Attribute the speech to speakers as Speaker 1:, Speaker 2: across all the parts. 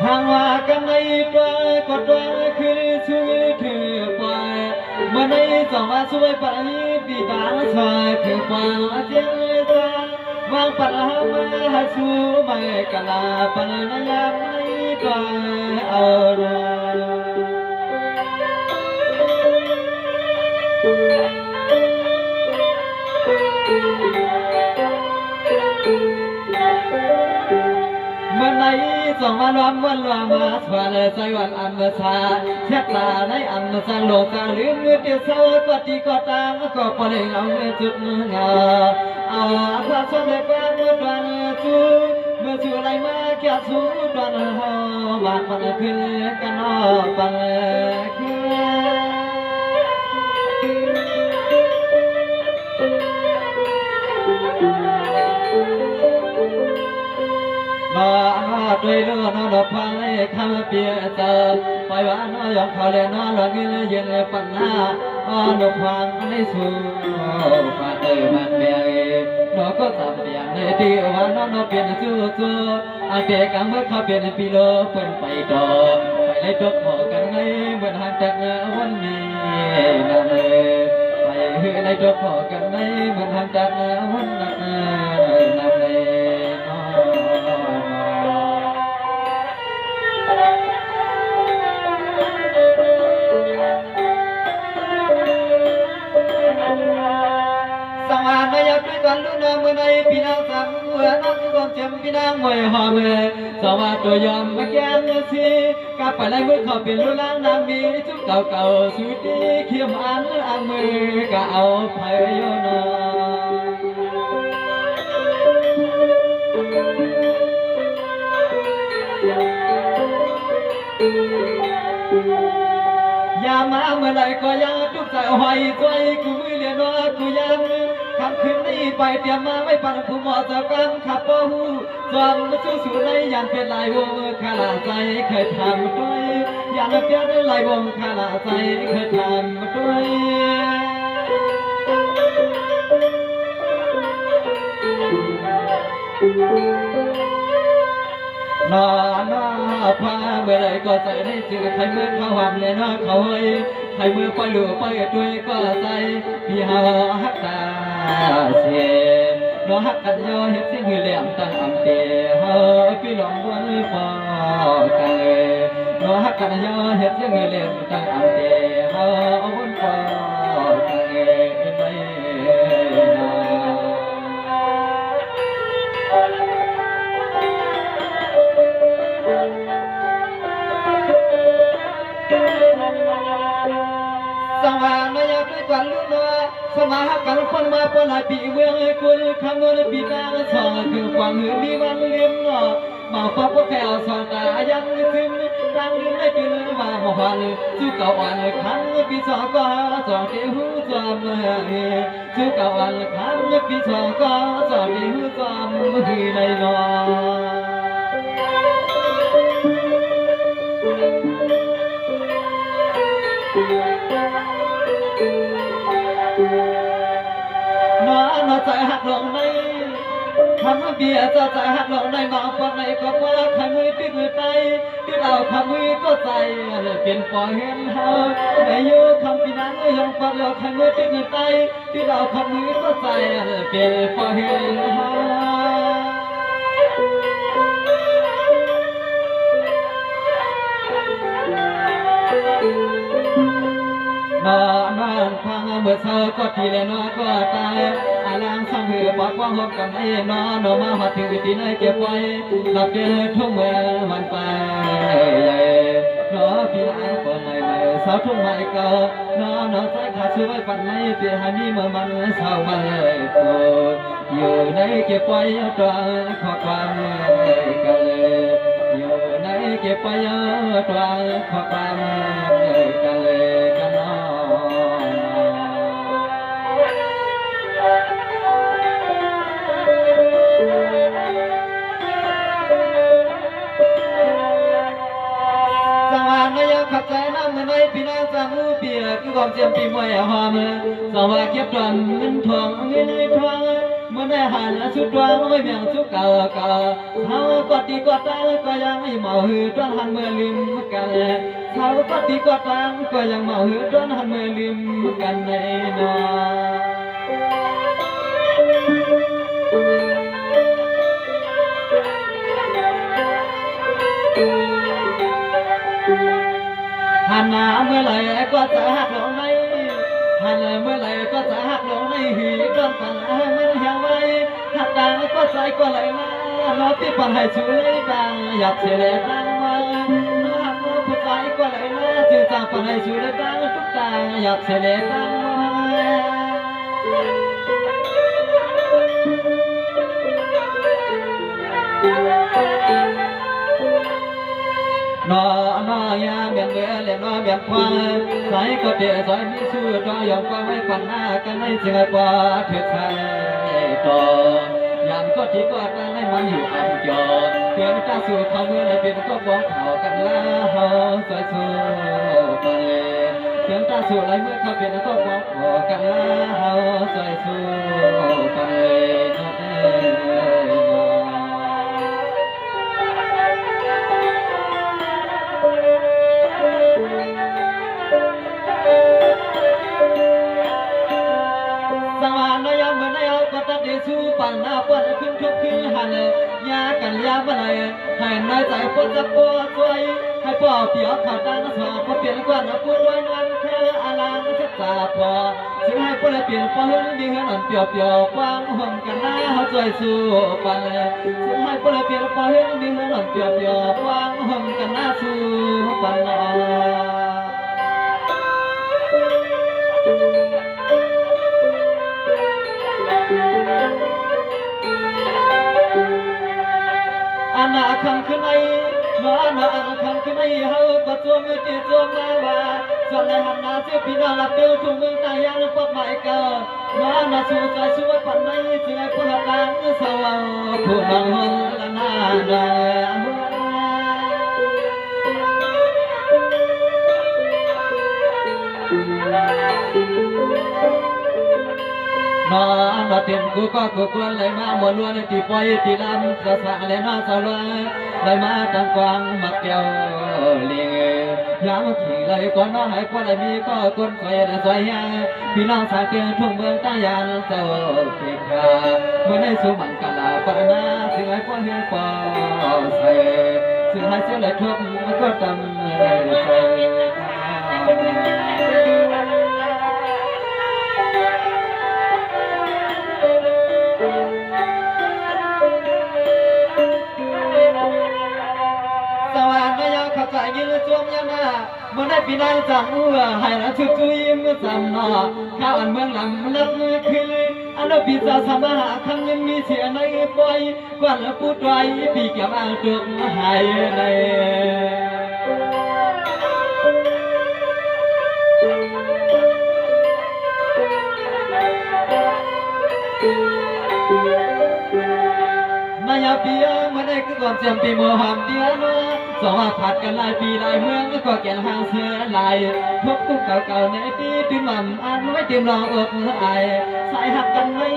Speaker 1: หางว่ากันในตัวก็ตัวคือช่วยถือไปเมื่อในสองว่าช่วยไปปีตาชายถือไปเจ้าตาวางปัญหามาหาสู้ไม่กะลาปัญญายามในตัวเอาละ เมื่อไหร่สองวันวันมาสวรรค์ใจวันอันเมื่อชาเช็ดตาในอันเมื่อชาโลกาลืมเมื่อเดียวเศร้าก็ตีก็ตามก็ปล่อยเอาเมื่อจุดเมื่องาเอาพระสมเด็จพระเมื่อดวนจูเมื่อจูไรมาแก่จูดวนหอบางมันขึ้นกันนอปังขึ้มาด้วยเรื่องนอพังให้คำเปียเจอไปว่านอยองเขาเลยนอหลังเงินเย็นปัญหานอพังให้สู้ปาเตอร์มันเบียนอก็จำเปียในที่ว่านอนอเปลี่ยนจู่จู่อาเด็กเมื่อเขาเปลี่ยนปีโลเปิ่นไปต่อไปเลยดกหอกันในเหมือนหันจากวันมีนาเมไปเฮือในดกหอกันในเหมือนหันจากวันนาเมสังหารนายปีกันลุนเมื่อในปีนางสังเมื่อนักกองเจ็บปีนางมวยหอมสวัสดียอมมาแก้มสีกับไปเลยเมื่อเขาเป็นลุลางนางมีจุกเก่าสุดที่เขียมอันมือก็เอาไปโยนยามาเมื่อไรก็ยังทุกใจหอยใจกูมือเลียนว่ากูยังคำคืนนี้ไปเตรียมมาไว้ปันผู้หมอจะกำขับป้หูจอมสู้สู้ในยันเป็นลายวงขาลาใจเคยทำด้วยยันเพียรลายวงขาลาใจเคยทำด้วยนอนพาเมื่อไรก็ใจได้จืดใครเมื่อเขาหำเลยนะเขาเฮ้ยใครเมื่อไปหรือไปด้วยก็ใจพี่หาฮักตาเสียนอฮักกันยอเห็ดสิ่งเหลี่ยมตั้งอำเตเฮาพี่หลงวันปอกันเลยนอฮักกันยอเห็ดสิ่งเหลี่ยมตั้งอำเตเฮาวันปอกันเลยไม่สังหารนายด้วยกันลุนสมาหกันคนมาปนายปีเมืองกุลคำนวณปีนางสองคือความหือมีวันเลี้ยงมาพบแค่สองตายังถึงตั้งลืมได้ปีนมาหวันสู้เก่าอ่อนครั้งปีสองก็สองที่หูจอมสู้เก่าอ่อนครั้งปีสองก็สองที่หูจอมมือในนอนใจหักลงในคำเบียจะใจหักลงในมาฟังในก็ว่าใครมือติดมือไปติดเอาคำมือก็ใจเป็นปล่อยเห็นเฮาในยุคคำปีนั้นยังฟังเราใครมือติดมือไปติดเอาคำมือก็ใจเป็นปล่อยเห็นเฮานอนพังเมื่อเธอก็ทีเลยนอก็ตายอาลังสังหือบอกว่าหอมกับไอ้นอนมาหัดถึงวิธีไหนเก็บไว้หลับเดินทุ่งเมื่อวันไปนอพี่นางก็ไม่สาวทุ่งไม่ก็นอใจขาดช่วยปันไม่เปียหามีเมื่อมันเศร้ามาเลยโกอยู่ในเก็บไว้ตัวขอความกันเลยอยู่ในเก็บไว้ตัวขอความกันเลยกันนอขับใจน้ำในปีนางจามูเปียคือความเจียมปีมวยหอมสวัสดิ์เก็บดอนเงินทองเงินทอง มื่อได้หันชุดดวงไม่เมียงชุดเก่าเก่าเขาก็ตีก็ตายก็ยังไม่เมาหือจนหันเมื่อลืมกันเขาก็ตีก็ตายก็ยังเมาหือจนหันเมื่อลืมกันในนอหันหน้าเมื่อไรก็จะหักลงในหันเมื่อไรก็จะหักลงในหีดอนปันมันเหี่ยวไว้หักดังก็ใจก็ไหลมาเราที่ปันให้ช่วยดังอยากเสียแรงดังมาหักผู้ใจก็ไหลมาจืดจางปันให้ช่วยดังทุกดังอยากเสียแรงดังมานอนอยาเบียนเบื่อเล่นนอเบียนควายใส่ก็เดือดใส่มีสู้ต่อยอมก็ไม่ปันหน้ากันไม่เสียกว่าเถิดใส่ต่อยามก็ที่ก็ตั้งให้มันอยู่อันจอเพียงตาสู่เขาเมื่อไรเป็นก็บ้องเผากันละเฮาสวยสู้ไปเพียงตาสู่ไรเมื่อเขาเป็นก็บ้องเผากันละเฮาสวยสู้ไปสู้ปันหน้าปันขึ้นทุกขึ้นหันยากันยาเมื่อไรให้นายใจปวดจะปวดช่วยให้พ่อเปียกขาดดังสอบพอเปลี่ยนกวนปวดไว้นั้นแค่อาลางจะจ่าพอซึ่งให้ปวดเปลี่ยนพอเฮือนดีเฮือนอ่อนเปียวเปียวกว้างห่มกันหน้าเขาช่วยสู้ปันซึ่งให้ปวดเปลี่ยนพอเฮือนดีเฮือนอ่อนเปียวเปียวกว้างห่มกันหน้าสู้ปันอันน่ะคำขึ้นไอ้น้อน่ะคำขึ้นไอ้เฮาก็จวงตีจวงมาว่าส่วนในหันหน้าเจ้าพี่น้องรับเดียวทุ่มมือตายานปกหมายเก่าน้อน่ะสู้ใจสู้ปันในจึงไอ้คนละดังสว่างผู้น้องละนาดานอนเต็มกูก็กูควรเลยมาหมดล้วนที่ปล่อยที่ลำกระสังเลยนอสาวเลยมาตั้งกวางมักแก้วเลี้ยงยามขี่เลยก่อนน้องให้ควรเลยมีก็คนสวยสวยยังพี่น้องสายเกลือทุ่งเมืองตายานเจ้าเก็บขาเมื่อได้สู้มันกะลาปนนาถึงไอ้ควรเฮียปอใส่ถึงให้เสียเลยทุกมันก็ตำใส่ยืนจวงยันนาเมื่อได้ปีนั้นจังให้ละชุดจุยมือจำนอข้าวอันเมืองหลังเลิกขึ้นอันปีศาจสมาหาคำยังมีเสียในปล่อยกวนละพูดไว้ปีเกี่ยวอ่างตัวหายในนายปีเมื่อได้คือก่อนเสียมปีโมหัมเดียนสองผัดกันหลายปีหลายเมืองก็แก่นหางเสือลายทุกทุกเก่าๆในปีตื่นมั่มอันไว้เตรียมรออกไอสายหักกันไม่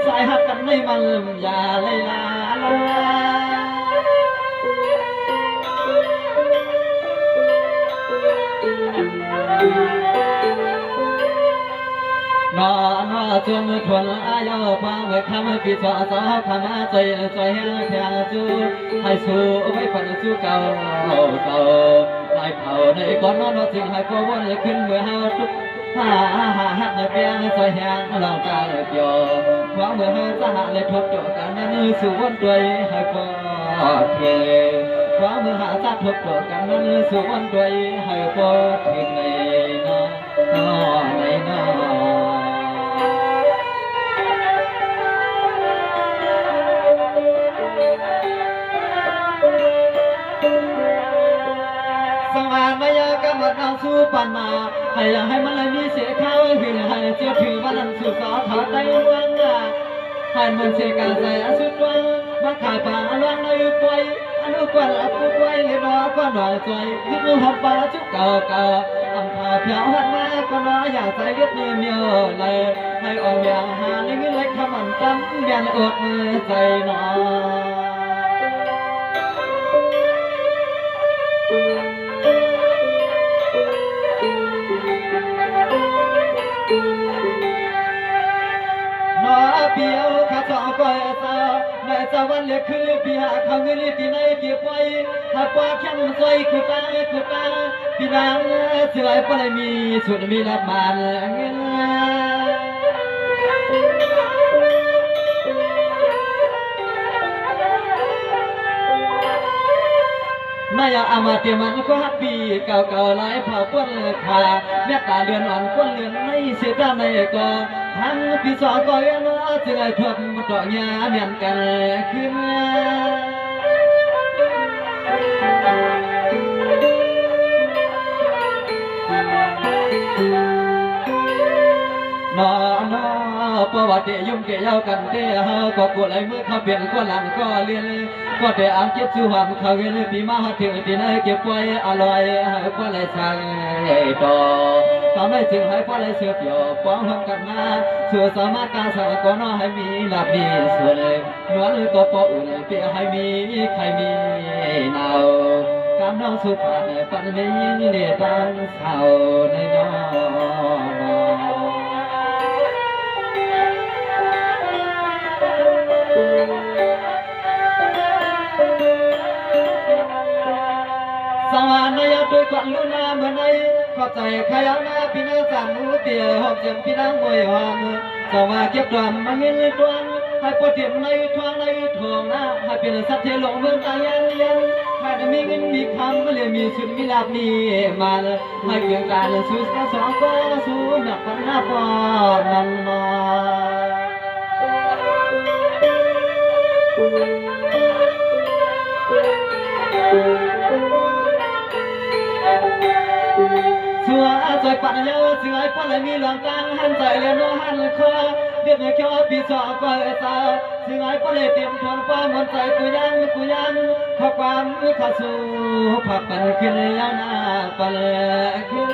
Speaker 1: สายหักกันไม่มันอย่าเลยลาลานอนจนทนอายุฟังเมื่อคำปีศาจคำใจใจแทงจูให้สู้ไว้ฝันสู้เก่าเก่าลายเผาในก่อนนอนจึงให้พอวนขึ้นเมื่อหาทุกหักเปียงใจแห้งหลังกาเกี่ยวหวังเมื่อจะหาเลยทบตัวกันนั้นสู้วนด้วยให้พอเทหวังเมื่อหาจะทบตัวกันนั้นสู้วนด้วยให้พอเทในนอในนอสู้ปันมาให้มันเลยมีเสียข้าวหือให้เจ้าถือวันนั้นสุดสอถอดได้เมืองให้มันเสียการใส่สุดวันมาขายปลาล้างในกวยอนุกวนพูดไว้เลยรอก็หน่อยใจคิดว่าหับปลาจุกเก่า อำพาเพียวหันมาก็น้อยอยากใจเลือดเมียวเลยให้ออกอย่างหาในเงินเล็กขมันจำยันอดมือใจหนอเปียวข้าสองก้อยสาวในสวรรค์เล็กขึ้นปีหาเขาเงินที่ไหนเก็บไว้หากว่าแค่สวยคือตาพี่นางเสือปลายมีสุดมีรับมาเงินนายอามาเตียมันก็ฮับปีเก่าๆหลายเผาป้นขาแม่ตาเดือนอ่อนป้นเลือนในเสียด้านในก็ทั้งปีสองก็ยังน้อจึงไอ้ทวดมาต่อยาเมียนกันขึ้นนอประวัติยุ่งเกี่ยวกันเตะเฮาก็กลัวไรมือเขาเปลี่ยนก็หลังก็เลียนก็แต่อ่างเก็บชื่อความเขาเงินปีมาถึงที่ไหนเก็บไว้อร่อยให้ก็เลยสั่งต่อทำให้ถึงให้ก็เลยเสือเกี่ยวป้องทำกันมาส่วนสามารถการสั่งก็น้อให้มีหลับมีส่วนนวลก็ปออุ่นเปียให้มีใครมีเนาการน้องสุดผ่านปันนี้เนี่ยตั้งเศร้าในน้องสวรรค์นายด้วยกวนลุนาเมื่อไหนขอบใจขยานาพี่นาจันหูเตียหอบเจียมพี่นางมวยหอมสวรรค์เก็บดวงมาเงินดวงให้ปวดเทียมในทวงในทวงนะให้เป็นสัตว์เทลงเมืองตายันให้มีเงินมีคำเรียมีสุดมีลาบมีมาให้เกี่ยงการสู้สองก็สู้หนักพันหน้าปอนันนอสัวใจปัญญาเสือปลายมีหลังกลางหันใจเลี้ยงหันคอเดือดแค่ปีสองก็สาวเสือปลายเตรียมทองฟ้ามันใจกูยังขอความข้าสู้ผักปันขึ้นยาวหน้าปันขึ้น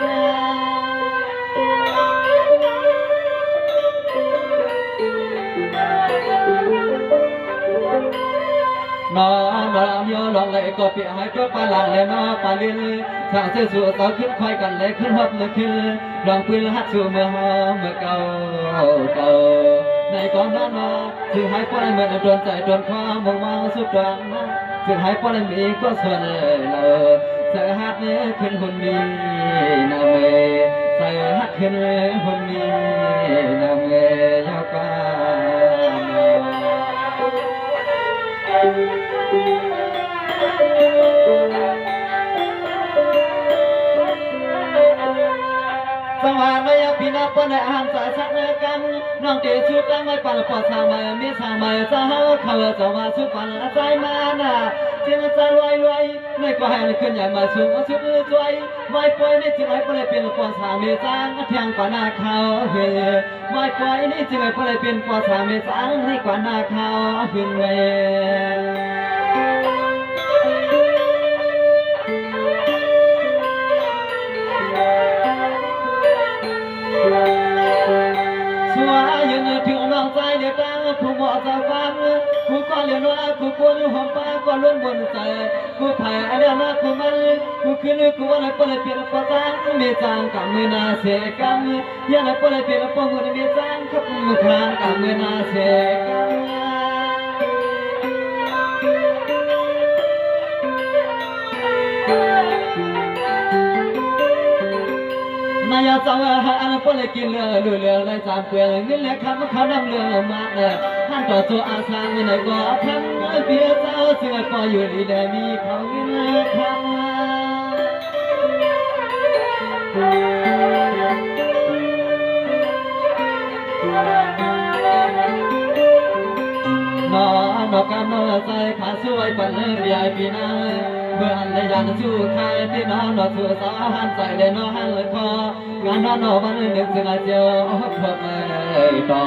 Speaker 1: น้องยอลองเลยก็เปียให้ตัวปลาหลังเลยน้อปลาลินสร้างเสื้อสูทต่อขึ้นควายกันเลยขึ้นหับเลยขึ้นลองปืนฮัดสู่เมื่อหอมเมื่อเก่าในกองน้อถึงให้ปลาเหมือนโดนใจโดนคอมองสุดดวงนะถึงให้ปลามีก็ส่วนเราใส่ฮัดเนื้อขึ้นหุ่นมีนาเมใส่ฮัดขึ้นหุ่นมีนาเมยาวกว่าสวรรค์ไม่พี่นับปนอาหารสายสักกันน้องเตี๋ยชุดแล้วไม่ปันปอดสามใบมีสามใบจะหาเขาจะมาสุดปันใจมาน่ะเจ้าจะรวยในก็ให้ขึ้นใหญ่มาสูงสุดรวยไม่ปล่อยในจึงให้ปล่อยเป็นปอดสามเมจางเพียงกว่าหน้าเขาเฮไม่ปล่อยในจึงให้ปล่อยเป็นปอดสามเมจางให้กว่าหน้าเขาหึงเวสัวยืนถึงน้องใจเดียวกันผู้เหมาะจะฟังกูก็เลี้ยงว่ากูกวนหอมป้าก็ล้วนบนใจกูไผ่เลี้ยงว่ากูมันกูขึ้นกูวันไหนปล่อยเปลี่ยนปะจางมีจางกับมือนาเสกันยันไหนปล่อยเปลี่ยนปะมือมีจางขับมือทางกับมือนาเสกันนายจะว่าอันปลายกินเรือในจามเปลือกเงินเล็กคำเขานำเรือมาเนี่ยท่านต่อตัวอาสาเงินไหนก็ทำเพียเจ้าเสือก็อยู่ดีเดมีเขาเงินคำนอกันนอใจขาสวยปันเบียปีนาเมื่ออันได้ยันสู้ใครที่น้องนอสู้สาวหันใจเลยน้องหันเลยพองานน้องมันนึกถึงอาเจียวพบมา ต่อ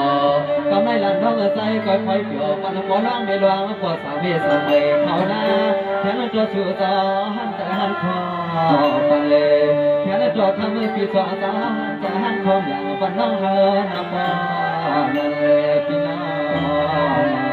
Speaker 1: กำไรหลันท้องใจก้อยคอยเกี่ยวมันบ่ร้องไม่ลวงปวดสามีสมัยเขาหน้าแทนตัวสู่จอหันใจหันคอไปแทนตัวทำให้ปีศาจใจหันคออย่างปันน้องเฮอนาบอนั่นเลยพี่น้อง